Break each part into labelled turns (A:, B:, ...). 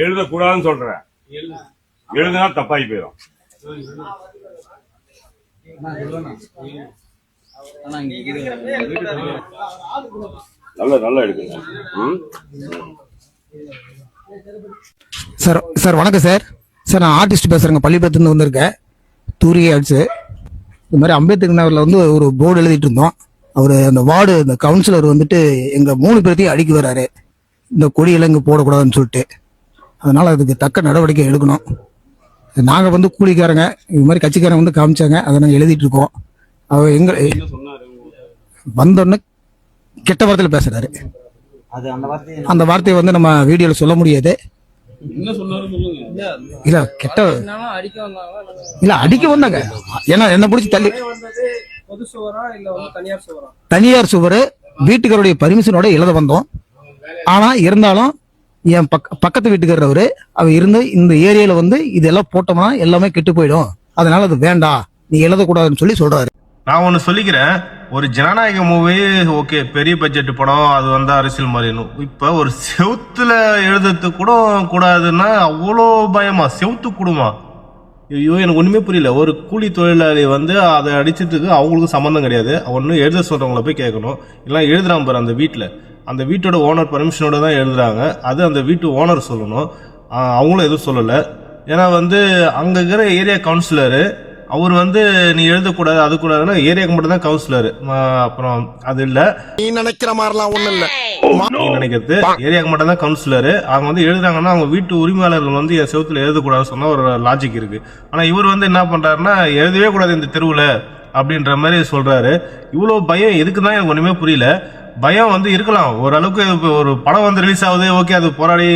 A: எழுதக்கூடாதுன்னு சொல்றேன். எழுதுனா தப்பாகி போயிடும். நல்லா எடுக்குங்க.
B: சார் சார் வணக்கம் சார். சார் நான் ஆர்டிஸ்ட் பேசுகிறேங்க, பள்ளிப்பத்துலேருந்து வந்திருக்கேன். தூரிகை ஆர்ட்ஸு. இது மாதிரி அம்பேத்கர் நகரில் வந்து ஒரு போர்டு எழுதிட்டு இருந்தோம். அவர் அந்த வார்டு இந்த கவுன்சிலர் வந்துட்டு எங்கள் 3 பேர்த்தையும் அடிக்க வர்றாரு, இந்த கொடியெல்லாம் இங்கே போடக்கூடாதுன்னு சொல்லிட்டு. அதனால் அதுக்கு தக்க நடவடிக்கை எடுக்கணும். நாங்கள் வந்து கூலிக்காரங்க, இது மாதிரி கட்சிக்காரங்க வந்து காமிச்சாங்க, அதை நாங்கள் எழுதிட்டு இருக்கோம். அவர் எங்க வந்தோன்னு கெட்ட வார்த்தையில் பேசுறாரு. அந்த வார்த்தையை வந்து நம்ம வீடியோவில் சொல்ல முடியாது. இல்ல கெட்ட இல்ல அடிக்க வந்தாங்க. ஏன்னா என்ன பிடிச்சி தள்ளி தனியார் சுவரு வீட்டுக்காரருடைய பர்மிஷனோட எழுத வந்தோம். ஆனா இருந்தாலும் என் பக்கத்து வீட்டுக்காரர் அவர் இருந்து இந்த ஏரியால வந்து இதெல்லாம் போட்டோம்னா எல்லாமே கெட்டு போயிடும், அதனால அது வேண்டாம், நீ எழுதக்கூடாதுன்னு சொல்லி சொல்றாரு.
C: நான் ஒன்று சொல்லிக்கிறேன், ஒரு ஜனநாயக மூவி ஓகே, பெரிய பட்ஜெட் படம், அது வந்து அரசியல் மாறிடணும். இப்போ ஒரு செவுத்துல எழுதுறதுக்கு கூட கூடாதுன்னா அவ்வளோ பயமா? செவுத்து கூடுமா? ஐயோ, எனக்கு ஒன்றுமே புரியல. ஒரு கூலி தொழிலாளி வந்து அதை அடிச்சதுக்கு அவங்களுக்கு சம்மந்தம் கிடையாது. ஒன்று எழுத சொல்கிறவங்கள போய் கேட்கணும், இல்லை எழுதுறான் பாரு அந்த வீட்டில், அந்த வீட்டோட ஓனர் பர்மிஷனோட தான் எழுதுறாங்க, அது அந்த வீட்டு ஓனர் சொல்லணும். அவங்களும் எதுவும் சொல்லலை. ஏன்னா வந்து அங்கே இருக்கிற ஏரியா கவுன்சிலரு அவர் வந்து நீ எழுதக்கூடாது அது கூடாதுன்னா ஏரியாவுக்கு மட்டும் தான் கவுன்சிலர். அப்புறம் அது இல்ல,
D: நீ நினைக்கிற மாதிரிலாம் ஒண்ணு இல்ல.
C: நீ நினைக்கிறது ஏரியாவுக்கு மட்டும் தான் கவுன்சிலர். அவங்க வந்து எழுதுறாங்கன்னா அவங்க வீட்டு உரிமையாளர்கள் வந்து என் செவத்துல எழுதக்கூடாதுன்னு சொன்னா ஒரு லாஜிக் இருக்கு. ஆனா இவர் வந்து என்ன பண்றாருன்னா எழுதவே கூடாது இந்த தெருவுல அப்படின்ற மாதிரி சொல்றாரு. இவ்வளவு பயம் எதுக்கு தான் எனக்கு ஒண்ணுமே புரியல. பயம் வந்து இருக்கலாம் ஓரளவுக்கு. ஒரு படம் வந்து ரிலீஸ் ஆகுது, ஓகே, அது போராடி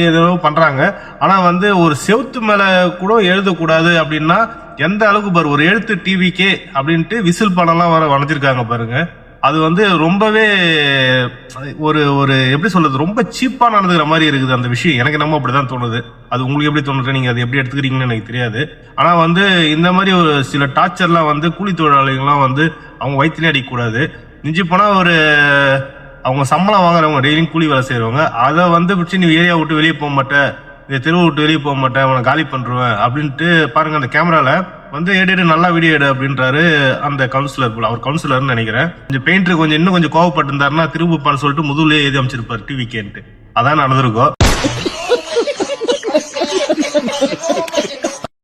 C: பண்றாங்க. ஆனா வந்து ஒரு செவுத்து மேல கூட எழுதக்கூடாது அப்படின்னா எந்த அளவுக்கு பாரு, ஒரு எழுத்து டிவிக்கே அப்படின்ட்டு விசில் படம்லாம் வர வரைஞ்சிருக்காங்க பாருங்க. அது வந்து ரொம்பவே ஒரு ஒரு எப்படி சொல்றது, ரொம்ப சீப்பா நடந்துக்கிற மாதிரி இருக்குது அந்த விஷயம். எனக்கு நம்ம அப்படிதான் தோணுது. அது உங்களுக்கு எப்படி தோணுது, நீங்க அதை எப்படி எடுத்துக்கிறீங்கன்னு எனக்கு தெரியாது. ஆனா வந்து இந்த மாதிரி ஒரு சில டார்ச்சர்லாம் வந்து கூலி தொழிலாளிகள்லாம் வந்து அவங்க வயிற்றுலேயே அடிக்கக்கூடாது. மிஞ்சி போனா ஒரு அவங்க சம்பளம் வாங்குறவங்க, டெய்லியும் கூலி வேலை செய்யறவங்க, அதை வந்து பிடிச்சி நீ ஏரியா விட்டு வெளியே போக மாட்டேன், இந்த தெருவை விட்டு வெளியே போக மாட்டேன், அவனை காலி பண்ணுருவேன் அப்படின்ட்டு பாருங்க அந்த கேமரால வந்து எடு நல்லா வீடியோ எடு அப்படின்றாரு அந்த கவுன்சிலர் போல. அவர் கவுன்சிலர்னு நினைக்கிறேன். கொஞ்சம் பெயிண்டர் கொஞ்சம் இன்னும் கொஞ்சம் கோவப்பட்டு இருந்தாருன்னா திரும்பப்பான்னு சொல்லிட்டு முதுகுலேயே எழுதி அமைச்சிருப்பாரு டிவிக்கேன்ட்டு. அதான் நடந்திருக்கும்.